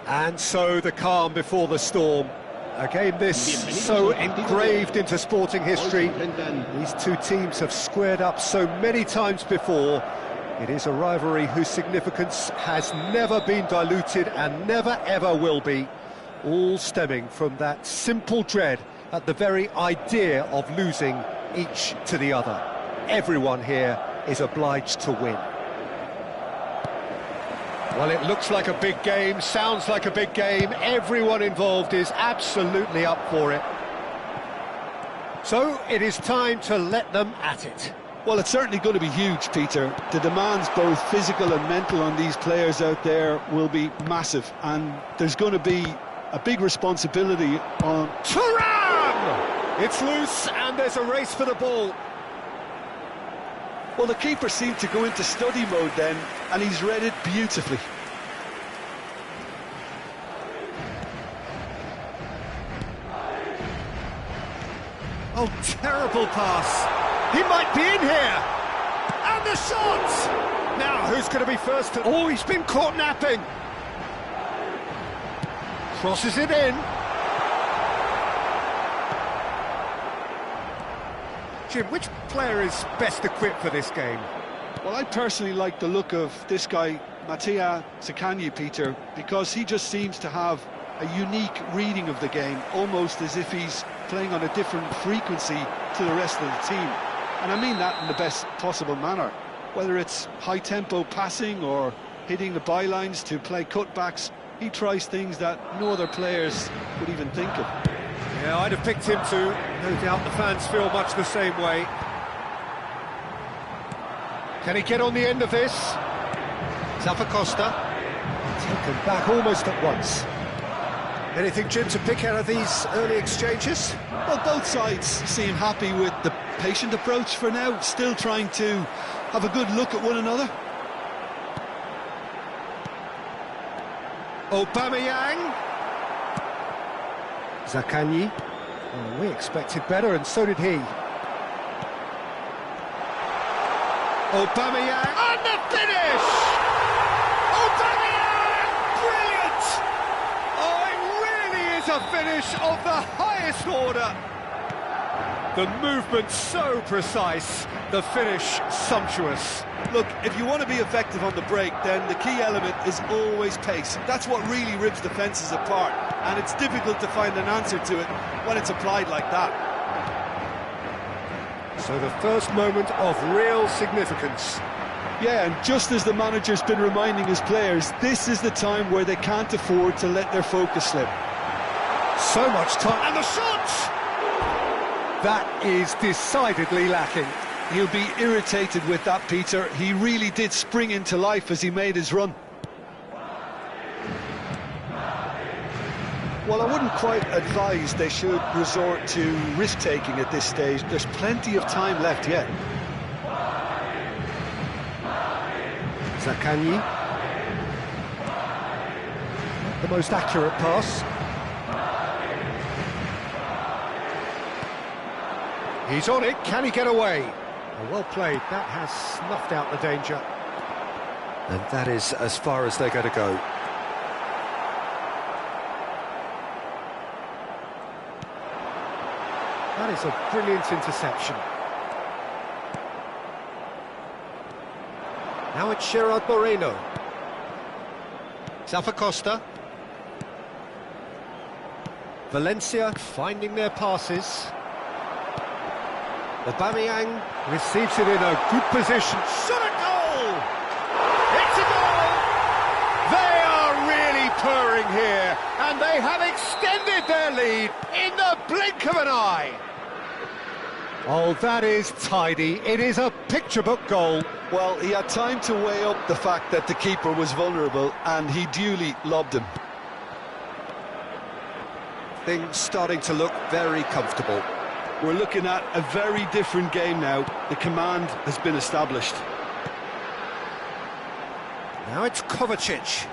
And so the calm before the storm. A game this so engraved into sporting history. These two teams have squared up so many times before. It is a rivalry whose significance has never been diluted and never ever will be. All stemming from that simple dread at the very idea of losing each to the other. Everyone here is obliged to win. Well, it looks like a big game, sounds like a big game. Everyone involved is absolutely up for it. So it is time to let them at it. Well, it's certainly going to be huge, Peter. The demands, both physical and mental, on these players out there will be massive. And there's going to be a big responsibility on... Thuram! It's loose and there's a race for the ball. Well, the keeper seemed to go into study mode then, and he's read it beautifully. Oh, terrible pass. He might be in here. And the shot! Now, who's going to be first? Oh, he's been caught napping. Crosses it in. Jim, which player is best equipped for this game? Well, I personally like the look of this guy, Acompanhe, Peter, because he just seems to have a unique reading of the game, almost as if he's playing on a different frequency to the rest of the team. And I mean that in the best possible manner. Whether it's high-tempo passing or hitting the bylines to play cutbacks, he tries things that no other players would even think of. Yeah, I'd have picked him too. No doubt the fans feel much the same way. Can he get on the end of this? Costa taken back almost at once. Anything, Jim, to pick out of these early exchanges? Well, both sides seem happy with the patient approach for now, still trying to have a good look at one another. Aubameyang. Zaccagni. Oh, we expected better, and so did he. Aubameyang, and the finish! Aubameyang, brilliant! Oh, it really is a finish of the highest order. The movement so precise, the finish sumptuous. Look, if you want to be effective on the break, then the key element is always pace. That's what really rips defences apart, and it's difficult to find an answer to it when it's applied like that. So the first moment of real significance. Yeah, and just as the manager's been reminding his players, this is the time where they can't afford to let their focus slip. So much time, and the shot! That is decidedly lacking. He'll be irritated with that, Peter. He really did spring into life as he made his run. Well, I wouldn't quite advise they should resort to risk-taking at this stage. There's plenty of time left yet. Zaccagni. The most accurate pass. He's on it, can he get away? Oh, well played, that has snuffed out the danger. And that is as far as they're going to go. That is a brilliant interception. Now it's Gerard Moreno. Costa. Valencia finding their passes. Aubameyang receives it in a good position. Shot a goal! It's a goal! They are really purring here, and they have extended their lead in the blink of an eye. Oh, that is tidy. It is a picture-book goal. Well, he had time to weigh up the fact that the keeper was vulnerable, and he duly lobbed him. Things starting to look very comfortable. We're looking at a very different game now. The command has been established. Now it's Kovacic.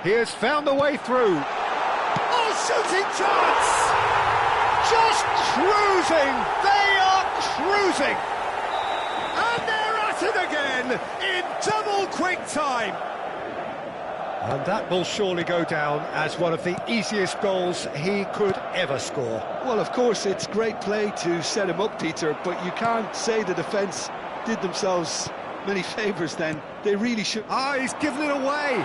He has found a way through. Oh, shooting chance! Just cruising! They are cruising! And they're at it again in double quick time. And that will surely go down as one of the easiest goals he could ever score. Well, of course, it's great play to set him up, Peter, but you can't say the defence did themselves many favours then. They really should... Ah, he's given it away!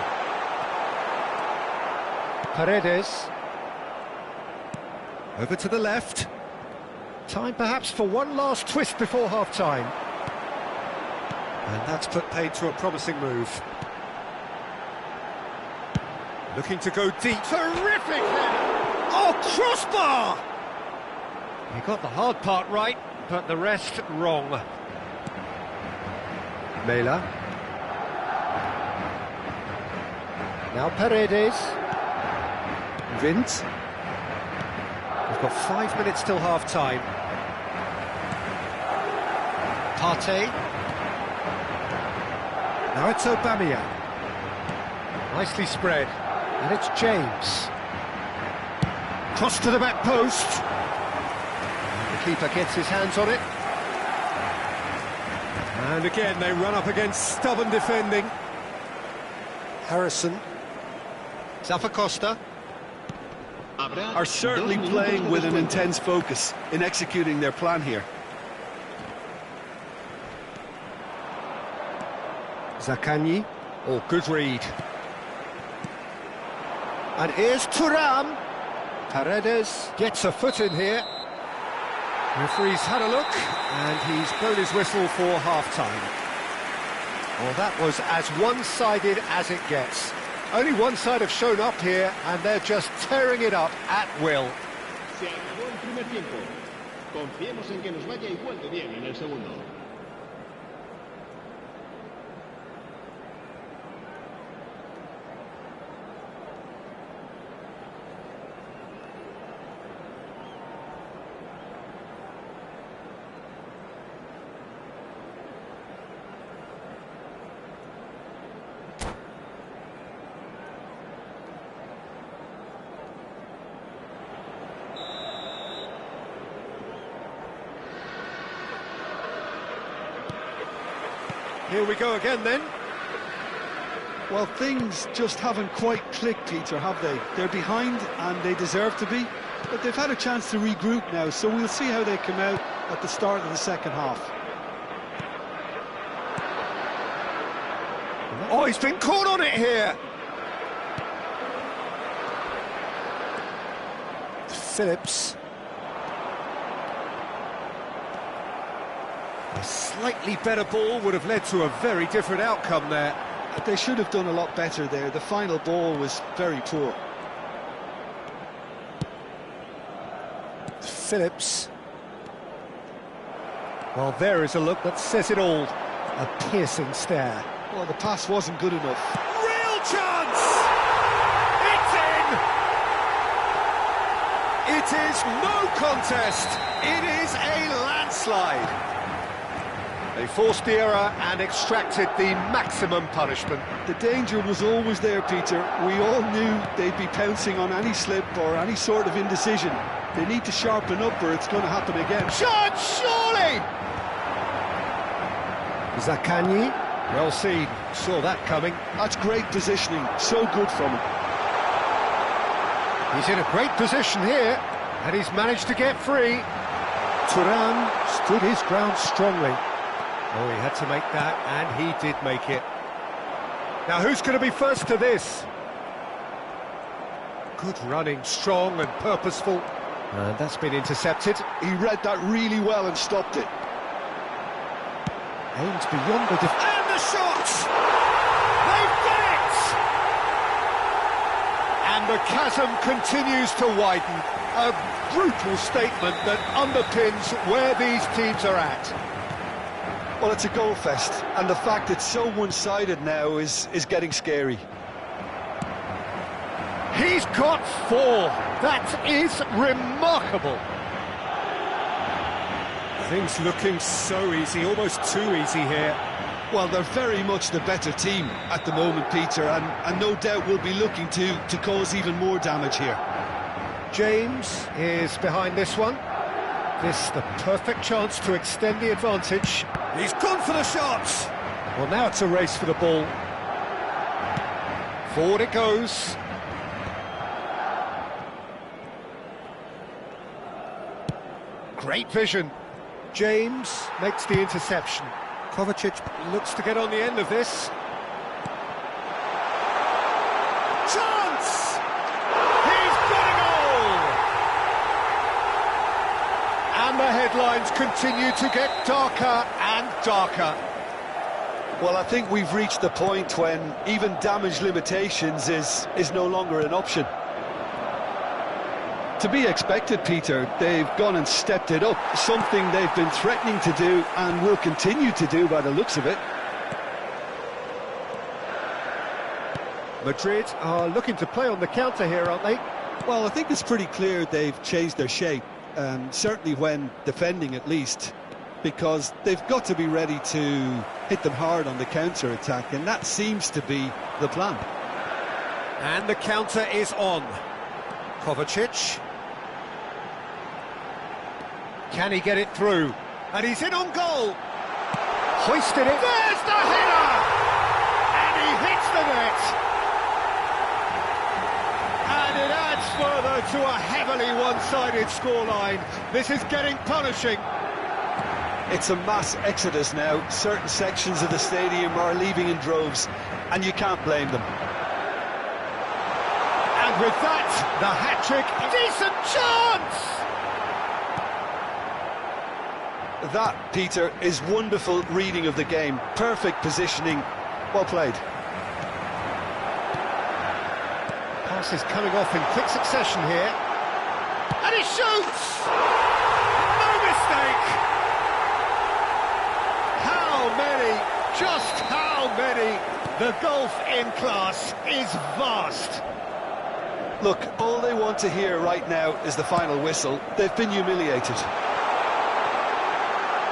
Paredes. Over to the left. Time perhaps for one last twist before half-time. And that's put paid to a promising move. Looking to go deep. Terrific header! Oh, crossbar! He got the hard part right, but the rest wrong. Mela. Now Paredes. Vint. We've got 5 minutes till half-time. Partey. Now it's Aubameyang. Nicely spread. And it's James. Cross to the back post. The keeper gets his hands on it. And again, they run up against stubborn defending. Harrison. Zappacosta. Are certainly playing with an intense focus in executing their plan here. Zaccagni. Oh, good read. And here's Thuram. Paredes gets a foot in here. Referee's had a look, and he's blown his whistle for half-time. Well, that was as one-sided as it gets. Only one side have shown up here, and they're just tearing it up at will. Se acabó el primer tiempo. Confiemos en que nos vaya igual de bien en el segundo. Here we go again, then. Well, things just haven't quite clicked, Peter, have they? They're behind, and they deserve to be. But they've had a chance to regroup now, so we'll see how they come out at the start of the second half. Oh, he's been caught on it here. Phillips. A slightly better ball would have led to a very different outcome there. They should have done a lot better there. The final ball was very poor. Phillips. Well, there is a look that says it all. A piercing stare. Well, the pass wasn't good enough. Real chance! It's in! It is no contest. It is a landslide. They forced the error and extracted the maximum punishment. The danger was always there, Peter. We all knew they'd be pouncing on any slip or any sort of indecision. They need to sharpen up or it's going to happen again. Chance, surely! Zaccagni, well seen, saw that coming. That's great positioning, so good from him. He's in a great position here, and he's managed to get free. Thuram stood his ground strongly. Oh, he had to make that, and he did make it. Now, who's going to be first to this? Good running, strong and purposeful. And that's been intercepted. He read that really well and stopped it. Aims beyond the and the shot! They've done it! And the chasm continues to widen. A brutal statement that underpins where these teams are at. Well, it's a goal fest, and the fact it's so one-sided now is getting scary. He's got 4. That is remarkable. Things looking so easy, almost too easy here. Well, they're very much the better team at the moment, Peter, and no doubt will be looking to cause even more damage here. James is behind this one. This the perfect chance to extend the advantage. He's gone for the shots. Well, now it's a race for the ball. Forward it goes. Great vision. James makes the interception. Kovacic looks to get on the end of this. Chance! He's got a goal! And the headlines continue to get darker and darker. Well, I think we've reached the point when even damage limitations is no longer an option. To be expected, Peter, they've gone and stepped it up, something they've been threatening to do and will continue to do by the looks of it. Madrid are looking to play on the counter here, aren't they? Well, I think it's pretty clear they've changed their shape, certainly when defending at least, because they've got to be ready to hit them hard on the counter-attack, and that seems to be the plan. And the counter is on. Kovacic. Can he get it through? And he's in on goal. Hoisted it. There's the header! And he hits the net. And it adds further to a heavily one-sided scoreline. This is getting punishing. It's a mass exodus now. Certain sections of the stadium are leaving in droves, and you can't blame them. And with that, the hat-trick, decent chance! That, Peter, is wonderful reading of the game. Perfect positioning. Well played. Pass is coming off in quick succession here. And he shoots! No mistake! How many, just how many? The gulf in class is vast. Look, all they want to hear right now is the final whistle. They've been humiliated.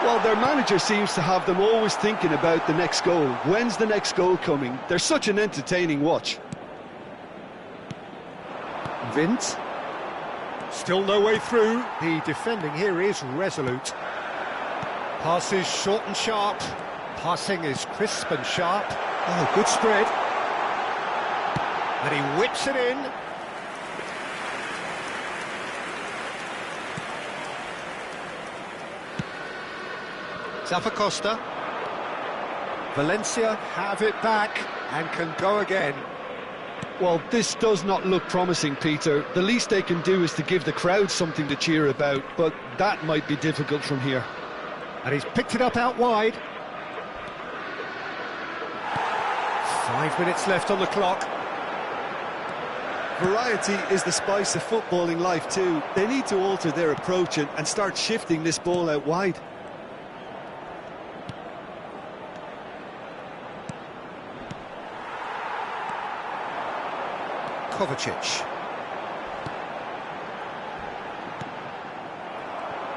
Well, their manager seems to have them always thinking about the next goal. When's the next goal coming? They're such an entertaining watch. Vint. Still no way through. The defending here is resolute. Pass is short and sharp. Passing is crisp and sharp. Oh, good spread. And he whips it in. Costa. Valencia have it back and can go again. Well, this does not look promising, Peter. The least they can do is to give the crowd something to cheer about, but that might be difficult from here. And he's picked it up out wide. 5 minutes left on the clock. Variety is the spice of footballing life too. They need to alter their approach and start shifting this ball out wide. Kovacic.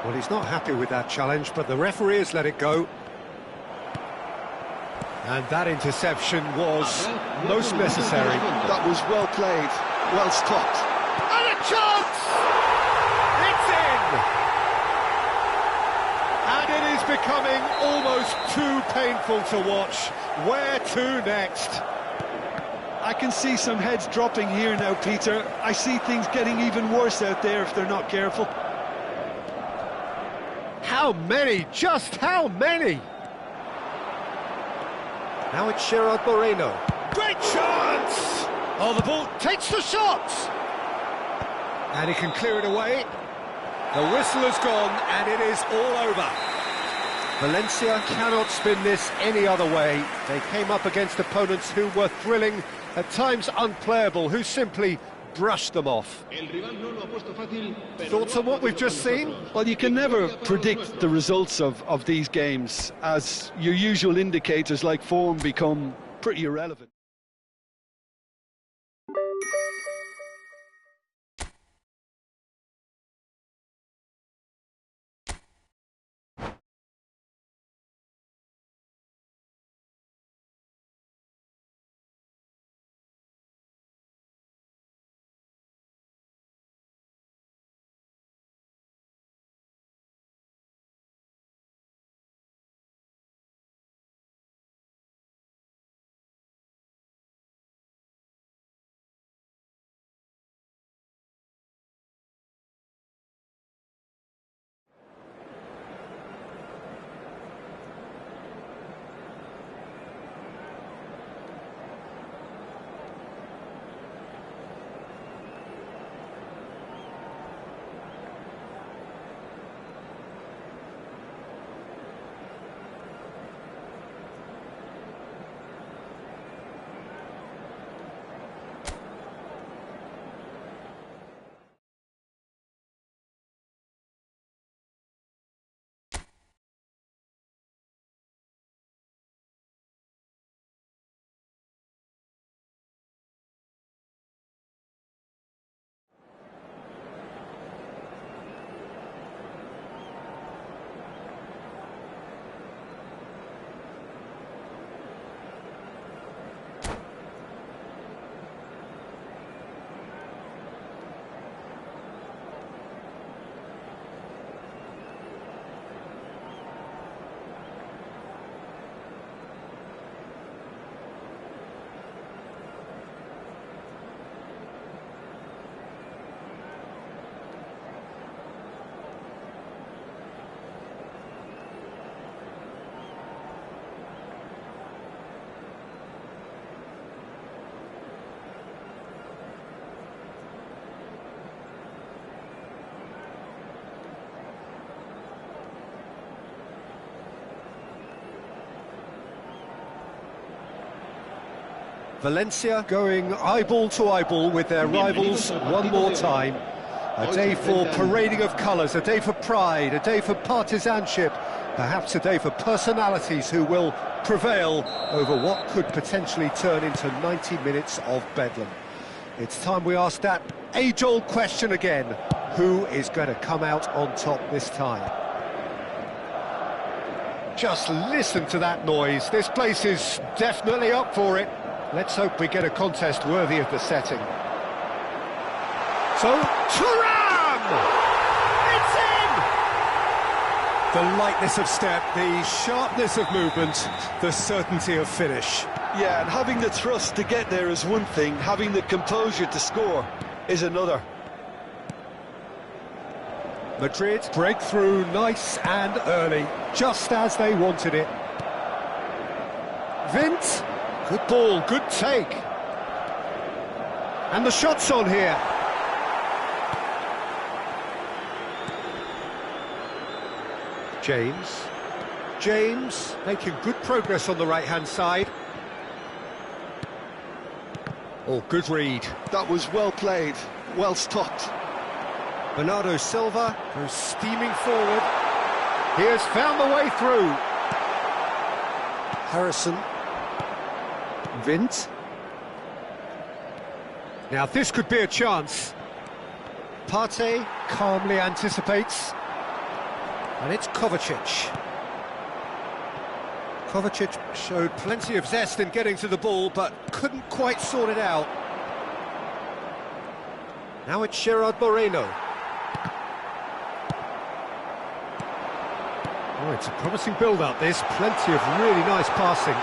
Well, he's not happy with that challenge, but the referee has let it go. And that interception was most necessary. That was well played, well stopped. And a chance! It's in! And it is becoming almost too painful to watch. Where to next? I can see some heads dropping here now, Peter. I see things getting even worse out there if they're not careful. How many? Just how many? Now it's Gerard Moreno. Great chance! Oh, the ball takes the shot! And he can clear it away. The whistle has gone and it is all over. Valencia cannot spin this any other way. They came up against opponents who were thrilling, at times unplayable, who simply brushed them off. Thoughts on what we've just seen? Well, you can never predict the results of these games, as your usual indicators like form become pretty irrelevant. Valencia going eyeball to eyeball with their rivals one more time. A day for parading of colours, a day for pride, a day for partisanship, perhaps a day for personalities who will prevail over what could potentially turn into 90 minutes of bedlam. It's time we ask that age-old question again. Who is going to come out on top this time? Just listen to that noise. This place is definitely up for it. Let's hope we get a contest worthy of the setting. So, Thuram! It's in! The lightness of step, the sharpness of movement, the certainty of finish. Yeah, and having the thrust to get there is one thing, having the composure to score is another. Madrid break through nice and early, just as they wanted it. Vint, good ball, good take. And the shot's on here. James making good progress on the right-hand side. Oh, good read. That was well played, well stopped. Bernardo Silva goes steaming forward. He has found the way through. Harrison. Vint. Now this could be a chance. Partey calmly anticipates. And it's Kovacic. Kovacic showed plenty of zest in getting to the ball, but couldn't quite sort it out. Now it's Gerard Moreno. Oh, it's a promising build-up, this. Plenty of really nice passing.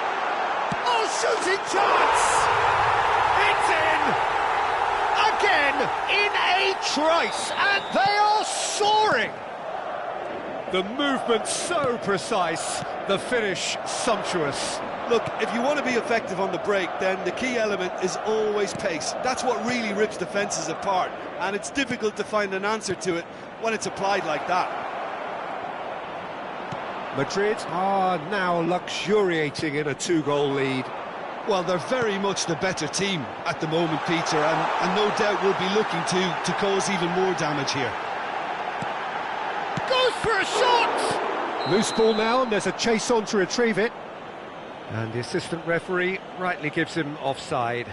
Oh, shooting chance! It's in! Again, in a trice, and they are soaring! The movement so precise, the finish sumptuous. Look, if you want to be effective on the break, then the key element is always pace. That's what really rips defences apart, and it's difficult to find an answer to it when it's applied like that. Madrid are now luxuriating in a two-goal lead. Well, they're very much the better team at the moment, Peter, and no doubt will be looking to cause even more damage here. Goes for a shot! Loose ball now, and there's a chase on to retrieve it. And the assistant referee rightly gives him offside.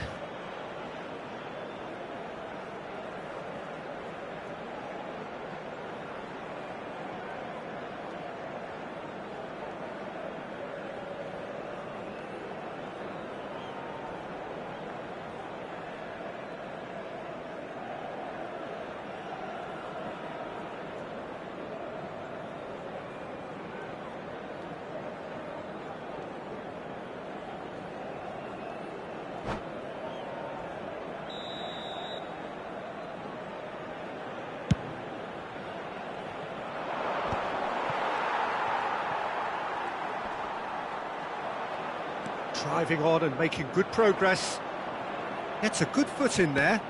Driving on and making good progress. Gets a good foot in there.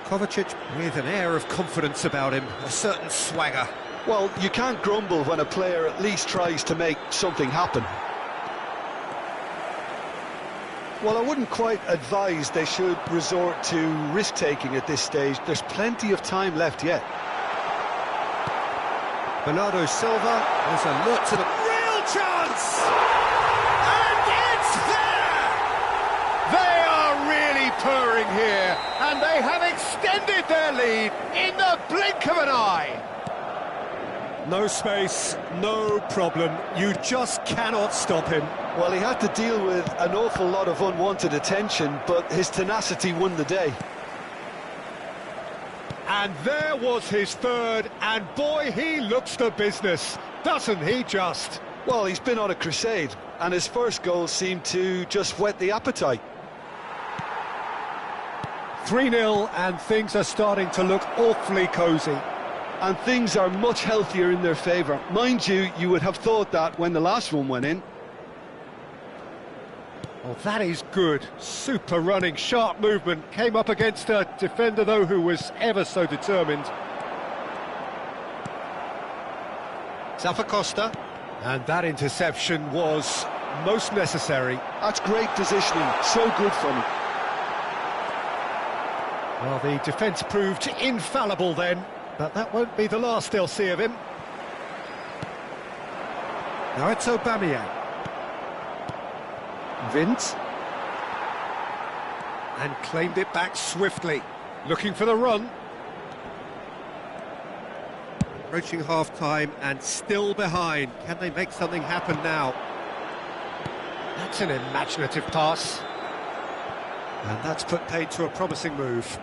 Kovacic with an air of confidence about him, a certain swagger. Well, you can't grumble when a player at least tries to make something happen. Well, I wouldn't quite advise they should resort to risk-taking at this stage. There's plenty of time left yet. Bernardo Silva is alert to the real chance! They are really purring here, and they have extended their lead in the blink of an eye. No space, no problem. You just cannot stop him. Well, he had to deal with an awful lot of unwanted attention, but his tenacity won the day. And there was his third, and boy, he looks the business, doesn't he just? Well, he's been on a crusade, and his first goal seemed to just whet the appetite. 3-0, and things are starting to look awfully cosy. And things are much healthier in their favour. Mind you, you would have thought that when the last one went in. Oh, that is good. Super running, sharp movement. Came up against a defender, though, who was ever so determined. Zappacosta. And that interception was most necessary. That's great positioning, so good from him. Well, the defence proved infallible then, but that won't be the last they'll see of him. Now it's Acompanhe. Vince. And claimed it back swiftly. Looking for the run. Approaching half-time and still behind. Can they make something happen now? That's an imaginative pass. And that's put paid to a promising move.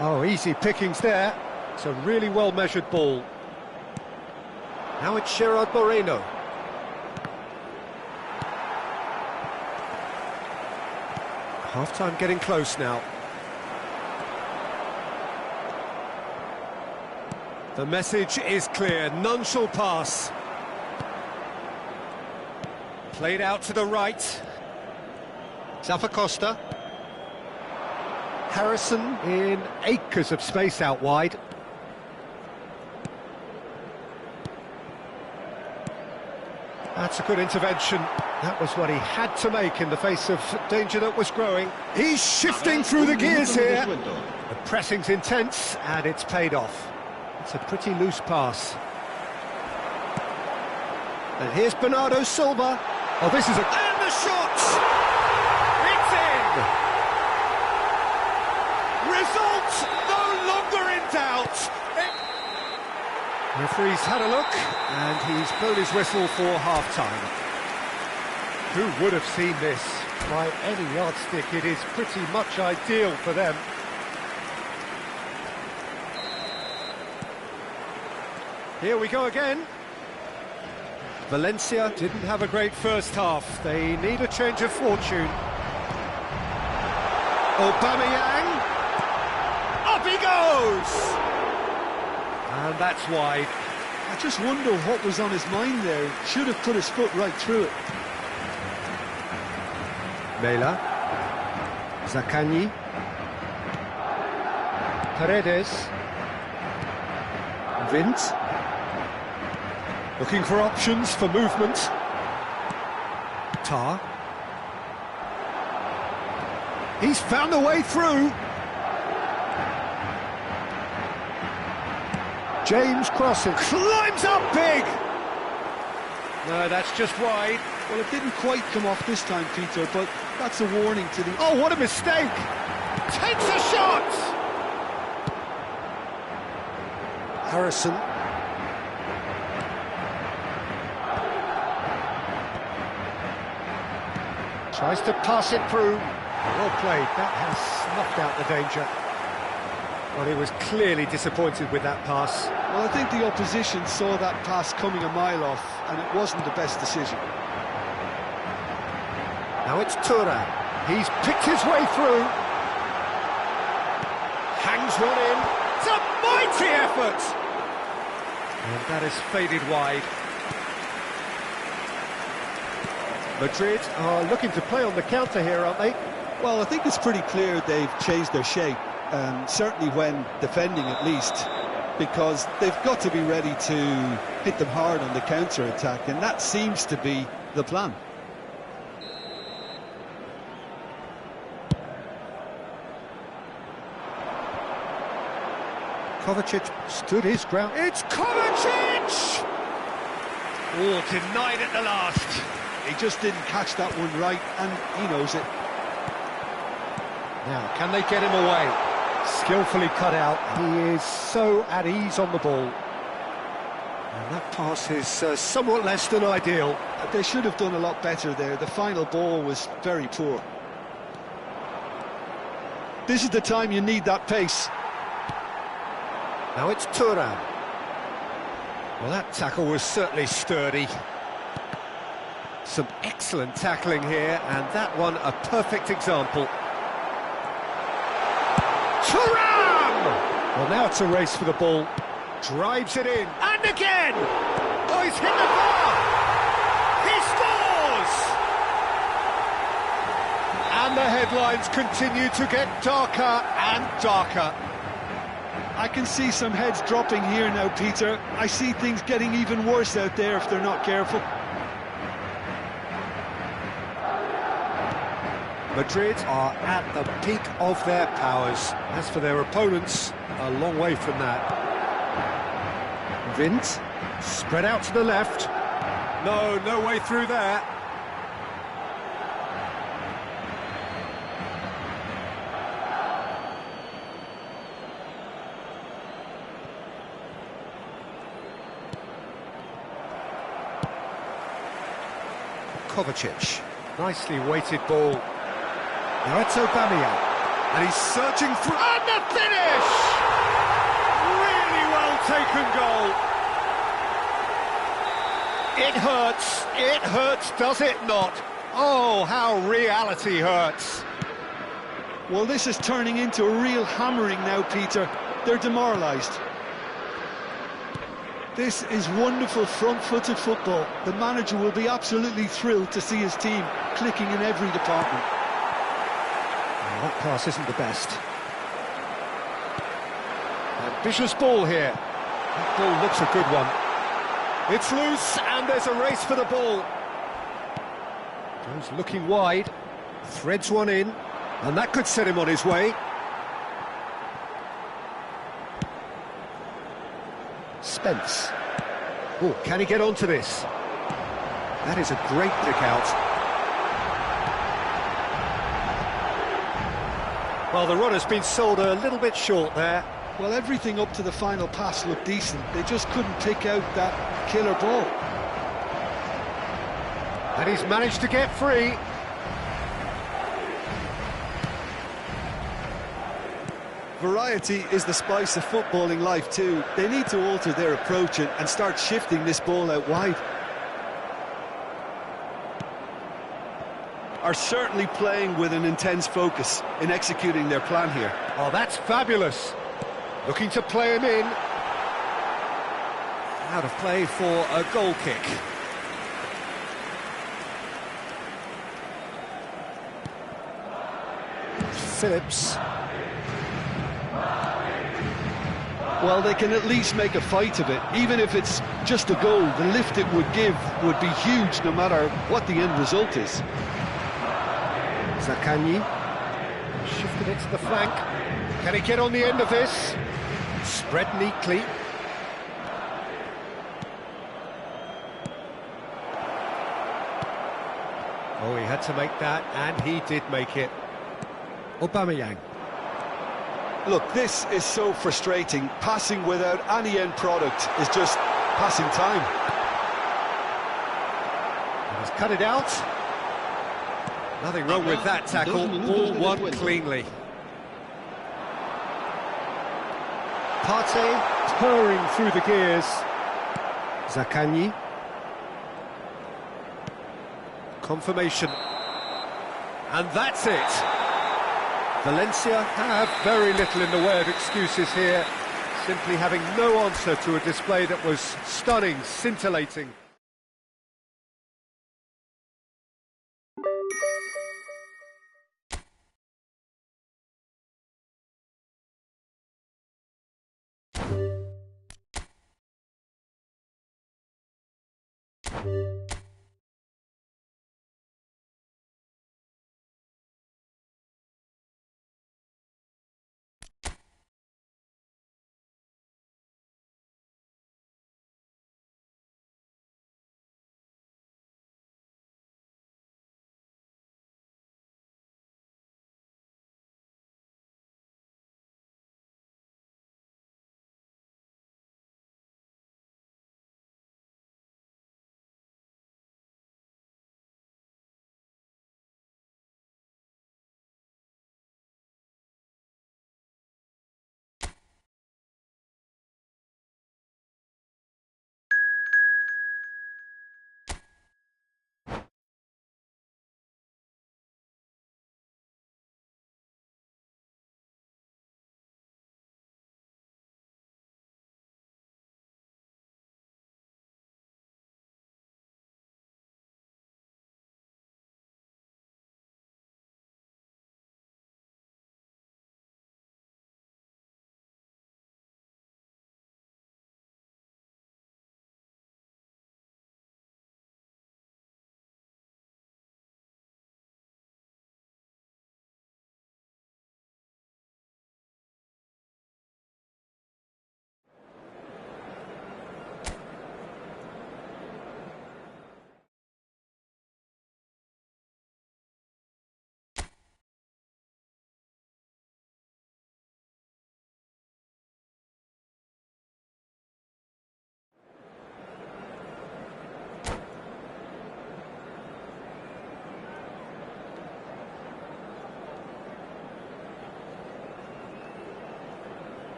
Oh, easy pickings there. It's a really well-measured ball. Now it's Gerard Moreno. Half-time getting close now. The message is clear, none shall pass. Played out to the right. Zappacosta. Harrison in acres of space out wide. That's a good intervention. That was what he had to make in the face of danger that was growing. He's shifting through the gears here. The pressing's intense, and it's paid off. It's a pretty loose pass. And here's Bernardo Silva. Oh, this is a... And the shot! It's in! Result no longer in doubt. Referee's had a look, and he's blown his whistle for half-time. Who would have seen this? By any yardstick, it is pretty much ideal for them. Here we go again. Valencia didn't have a great first half. They need a change of fortune. Aubameyang. Up he goes! And that's wide. I just wonder what was on his mind there. Should have put his foot right through it. Mela. Zaccagni. Paredes. Vince. Looking for options for movement. Tar. He's found a way through. James crossing. Climbs up big! No, that's just wide. Well, it didn't quite come off this time, Peter, but that's a warning to the... Oh, what a mistake! Takes a shot! Harrison. Tries to pass it through. Well played. That has snuffed out the danger. Well, he was clearly disappointed with that pass. Well, I think the opposition saw that pass coming a mile off, and it wasn't the best decision. Now it's Thuram. He's picked his way through. Hangs one in. It's a mighty effort! And that has faded wide. Madrid are looking to play on the counter here, aren't they? Well, I think it's pretty clear they've changed their shape. Certainly when defending at least, because they've got to be ready to hit them hard on the counter-attack, and that seems to be the plan. Kovacic stood his ground. It's Kovacic! Oh, denied at the last. He just didn't catch that one right, and he knows it. Now, can they get him away? Skillfully cut out. He is so at ease on the ball. And that pass is somewhat less than ideal. They should have done a lot better there. The final ball was very poor. This is the time you need that pace. Now it's Thuram. Well, that tackle was certainly sturdy. Some excellent tackling here, and that one a perfect example. Thuram! Well, now it's a race for the ball. Drives it in, and again! Oh, he's hit the bar! He scores! And the headlines continue to get darker and darker. I can see some heads dropping here now, Peter. I see things getting even worse out there if they're not careful. Madrid are at the peak of their powers. As for their opponents, a long way from that. Vint, spread out to the left. No way through there. Kovacic, nicely weighted ball. Now it's Acompanhe, and he's searching through, and the finish! Really well taken goal. It hurts, does it not? Oh, how reality hurts. Well, this is turning into a real hammering now, Peter. They're demoralised. This is wonderful front-footed football. The manager will be absolutely thrilled to see his team clicking in every department. Well, that pass isn't the best. Ambitious ball here. That ball looks a good one. It's loose, and there's a race for the ball. Goes looking wide, threads one in, and that could set him on his way. Spence. Oh, can he get onto this? That is a great pick out. Well, the run has been sold a little bit short there. Well, everything up to the final pass looked decent. They just couldn't pick out that killer ball. And he's managed to get free. Variety is the spice of footballing life too. They need to alter their approach and start shifting this ball out wide. Are certainly playing with an intense focus in executing their plan here. Oh, that's fabulous. Looking to play him in. Out of play for a goal kick. Phillips. Well, they can at least make a fight of it. Even if it's just a goal, the lift it would give would be huge no matter what the end result is. Acompanhe. Shifted it to the flank. Can he get on the end of this? Spread neatly. Oh, he had to make that, and he did make it. Aubameyang. Look, this is so frustrating. Passing without any end product is just passing time. He's cut it out. Nothing wrong with that tackle. All won cleanly. Partey purring through the gears. Acompanhe. Confirmation. And that's it. Valencia have very little in the way of excuses here, simply having no answer to a display that was stunning, scintillating.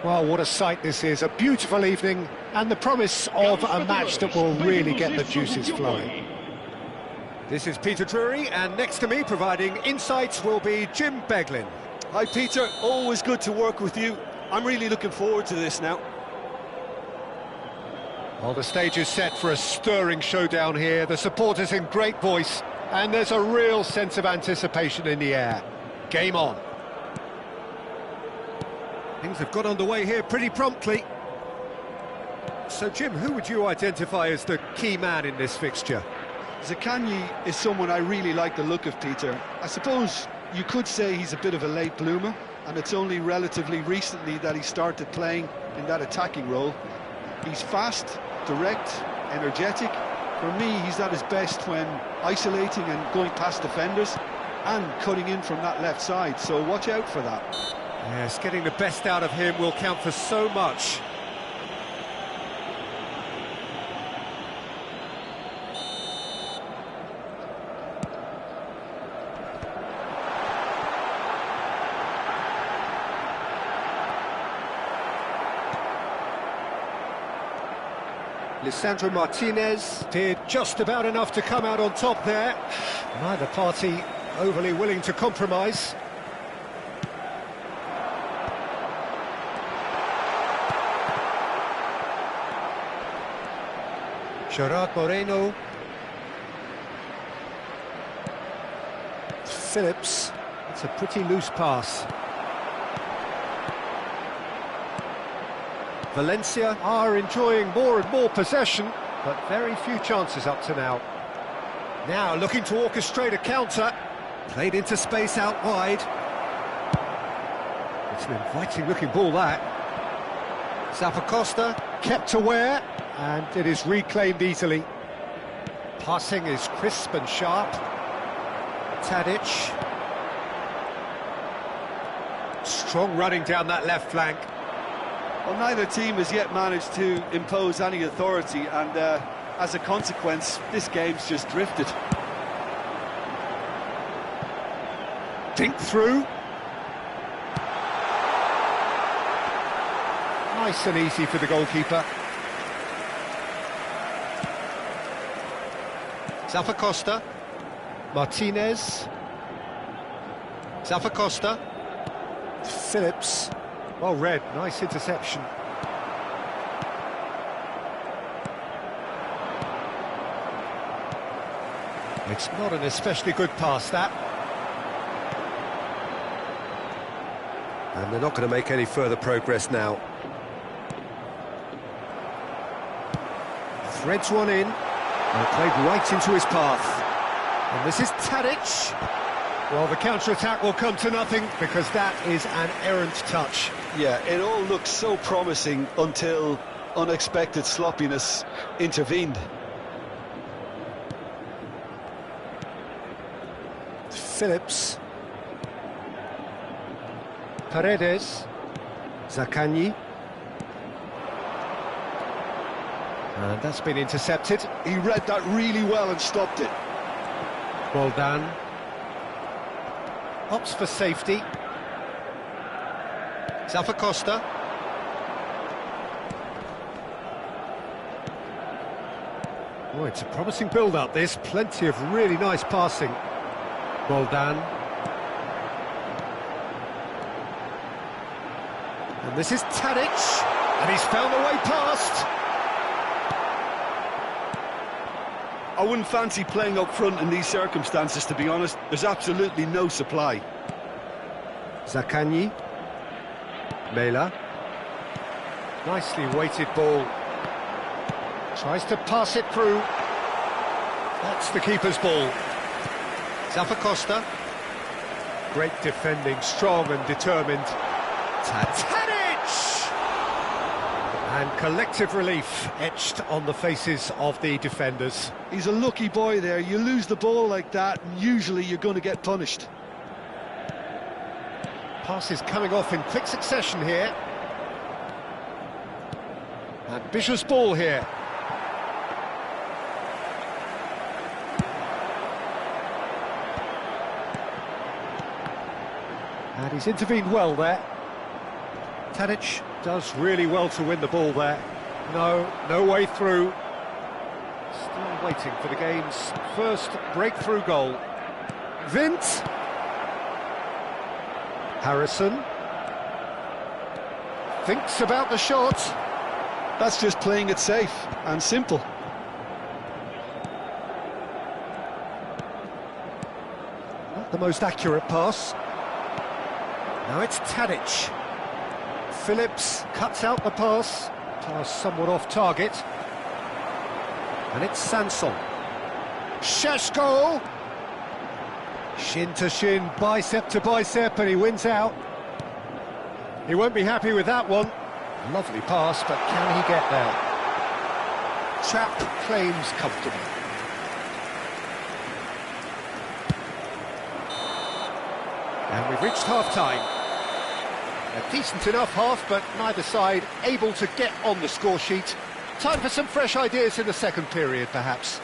Well, what a sight this is, a beautiful evening, and the promise of a match that will really get the juices flowing. This is Peter Drury, and next to me, providing insights, will be Jim Beglin. Hi Peter, always good to work with you. I'm really looking forward to this now. Well, the stage is set for a stirring showdown here, the supporters in great voice, and there's a real sense of anticipation in the air. Game on. Things have got underway here pretty promptly. So, Jim, who would you identify as the key man in this fixture? Acompanhe is someone I really like the look of, Peter. I suppose you could say he's a bit of a late bloomer, and it's only relatively recently that he started playing in that attacking role. He's fast, direct, energetic. For me, he's at his best when isolating and going past defenders and cutting in from that left side, so watch out for that. Yes, getting the best out of him will count for so much. Lisandro Martinez did just about enough to come out on top there. Neither party overly willing to compromise. Gerard Moreno. Phillips. It's a pretty loose pass. Valencia are enjoying more and more possession, but very few chances up to now. Now looking to orchestrate a counter. Played into space out wide. It's an inviting looking ball, that. Zappacosta kept aware, and it is reclaimed easily. Passing is crisp and sharp. Tadic. Strong running down that left flank. Well, neither team has yet managed to impose any authority, and as a consequence, this game's just drifted. Dink through. Nice and easy for the goalkeeper. Zappacosta. Martinez. Zappacosta. Phillips. Well read, nice interception. It's not an especially good pass, that. And they're not going to make any further progress now. Threads one in, and played right into his path. And this is Tadic. Well, the counter-attack will come to nothing, because that is an errant touch. Yeah, it all looked so promising until unexpected sloppiness intervened. Phillips. Paredes. Acompanhe. And that's been intercepted. He read that really well and stopped it. Well done. Opts for safety. Zappacosta. Oh, it's a promising build-up, this. Plenty of really nice passing. Well done. And this is Tadic. And he's found a way past. I wouldn't fancy playing up front in these circumstances, to be honest. There's absolutely no supply. Acompanhe. Mela. Nicely weighted ball. Tries to pass it through. That's the keeper's ball. Zappacosta. Great defending, strong and determined. Tadic! And collective relief etched on the faces of the defenders. He's a lucky boy there. You lose the ball like that, and usually you're going to get punished. Passes coming off in quick succession here. Ambitious ball here. And he's intervened well there. Tadic Does really well to win the ball there. No way through. Still waiting for the game's first breakthrough goal. Vint. Harrison. Thinks about the shot. That's just playing it safe and simple. Not the most accurate pass. Now it's Tadic. Phillips cuts out the pass. Pass somewhat off target. And it's Sanson. Šeško! Shin to shin, bicep to bicep, and he wins out. He won't be happy with that one. Lovely pass, but can he get there? Trap claims comfortably. And we've reached half-time. A decent enough half, but neither side able to get on the score sheet. Time for some fresh ideas in the second period, perhaps.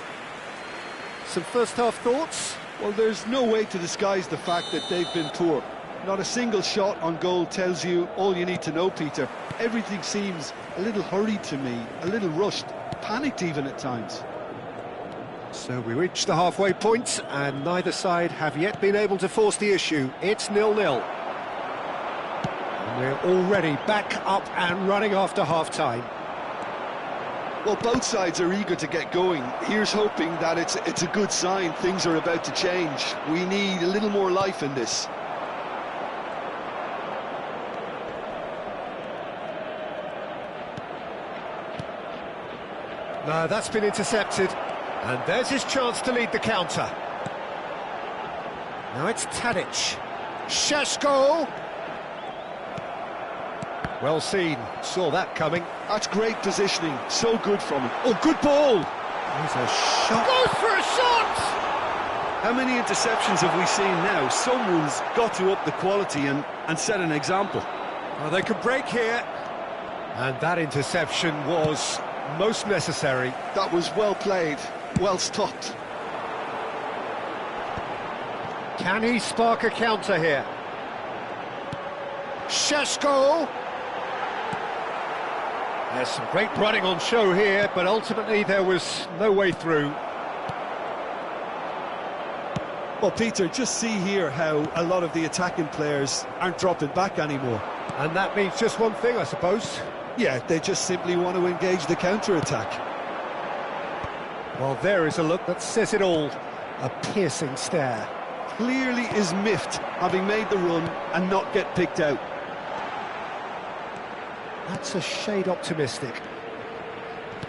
Some first-half thoughts? Well, there's no way to disguise the fact that they've been poor. Not a single shot on goal tells you all you need to know, Peter. Everything seems a little hurried to me, a little rushed, panicked even at times. So we reach the halfway point, and neither side have yet been able to force the issue. It's 0-0. And we're already back up and running after half-time. Well, both sides are eager to get going. Here's hoping that it's a good sign. Things are about to change. We need a little more life in this. No, that's been intercepted. And there's his chance to lead the counter. Now it's Tadic. Šeško! Well seen, saw that coming. That's great positioning, so good from him. Oh, good ball! There's a shot. Goes for a shot! How many interceptions have we seen now? Someone's got to up the quality and set an example. Well, they could break here. And that interception was most necessary. That was well played, well stopped. Can he spark a counter here? Šeško! There's some great running on show here, but ultimately there was no way through. Well, Peter, just see here how a lot of the attacking players aren't dropping back anymore. And that means just one thing, I suppose. Yeah, they just simply want to engage the counter-attack. Well, there is a look that says it all. A piercing stare. Clearly is miffed, having made the run and not get picked out. That's a shade optimistic.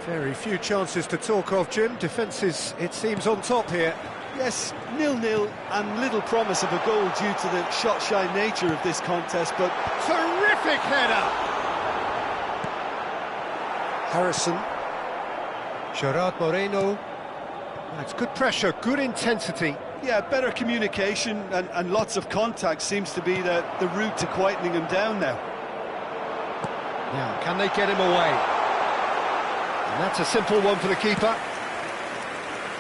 Very few chances to talk of, Jim. Defence is, it seems, on top here. Yes, 0-0 and little promise of a goal due to the shot-shy nature of this contest, but... Terrific header! Harrison. Gerard Moreno. That's good pressure, good intensity. Yeah, better communication and lots of contact seems to be the route to quietening him down now. Now, can they get him away? And that's a simple one for the keeper.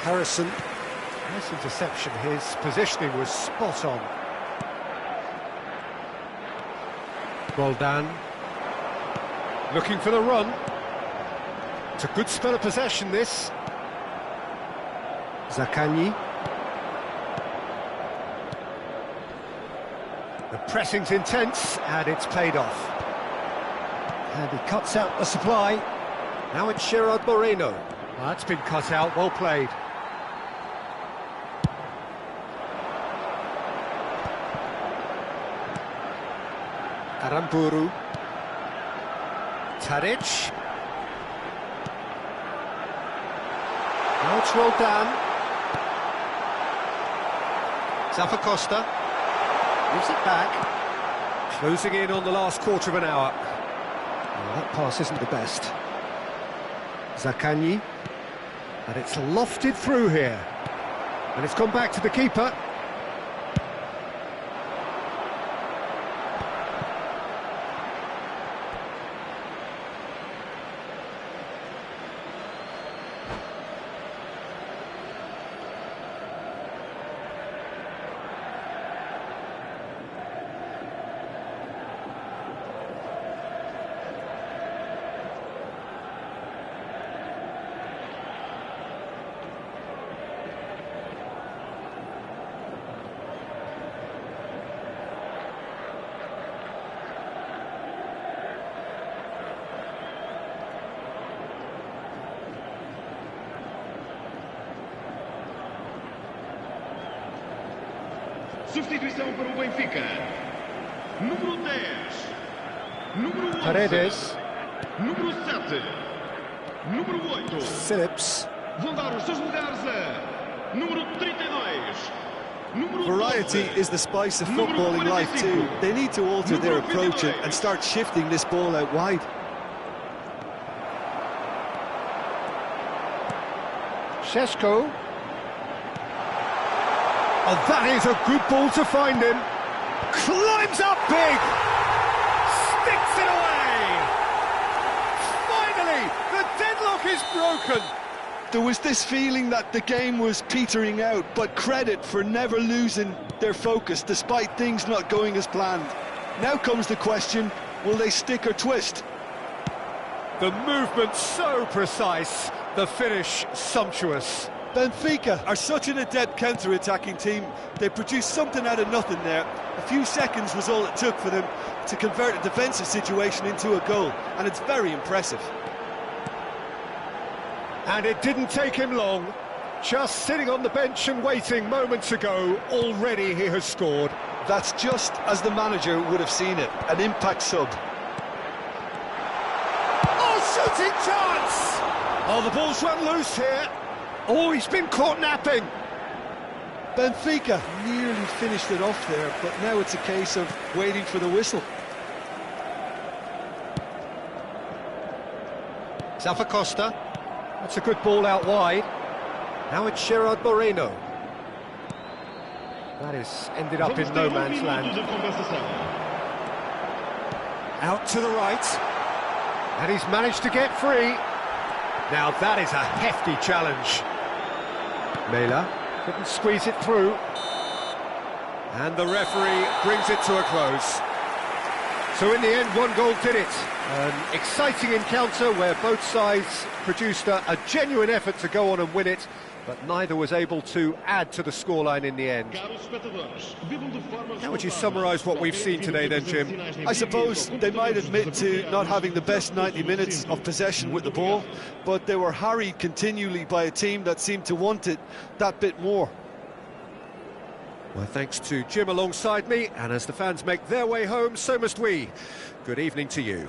Harrison. Nice interception. His positioning was spot on. Roldan. Looking for the run. It's a good spell of possession, this. Zaccagni. The pressing's intense, and it's paid off. And he cuts out the supply. Now it's Gerard Moreno. Well, that's been cut out, well played. Aramburu. Tadic. Now it's Roldan. Zappacosta. Gives it back. Closing in on the last quarter of an hour. Well, that pass isn't the best. Zaccagni. And it's lofted through here. And it's gone back to the keeper. Substituição para o Benfica. Número 10. Número 11. Paredes. Número 7. Número 8. Phillips. Vão dar os seus lugares a número 32. Número Variety 12. is the spice of football in life too. They need to alter their approach and start shifting this ball out wide. Šeško. Oh, that is a good ball to find him. Climbs up big. Sticks it away. Finally, the deadlock is broken. There was this feeling that the game was petering out, but credit for never losing their focus despite things not going as planned. Now comes the question, will they stick or twist? The movement so precise, the finish sumptuous. Benfica are such an adept counter-attacking team. They produced something out of nothing there. A few seconds was all it took for them to convert a defensive situation into a goal, and it's very impressive. And it didn't take him long. Just sitting on the bench and waiting moments ago, already he has scored. That's just as the manager would have seen it, an impact sub. Oh, shooting chance! Oh, the ball's run loose here. Oh, he's been caught napping. Benfica nearly finished it off there, but now it's a case of waiting for the whistle. Costa. That's a good ball out wide. Now it's Gerard Moreno. That is ended up in no man's land. Out to the right. And he's managed to get free. Now that is a hefty challenge. Mela couldn't squeeze it through. And the referee brings it to a close. So in the end, one goal did it. An exciting encounter where both sides produced a genuine effort to go on and win it, but neither was able to add to the scoreline in the end. How would you summarise what we've seen today then, Jim? I suppose they might admit to not having the best 90 minutes of possession with the ball, but they were harried continually by a team that seemed to want it that bit more. My thanks to Jim alongside me, and as the fans make their way home, so must we. Good evening to you.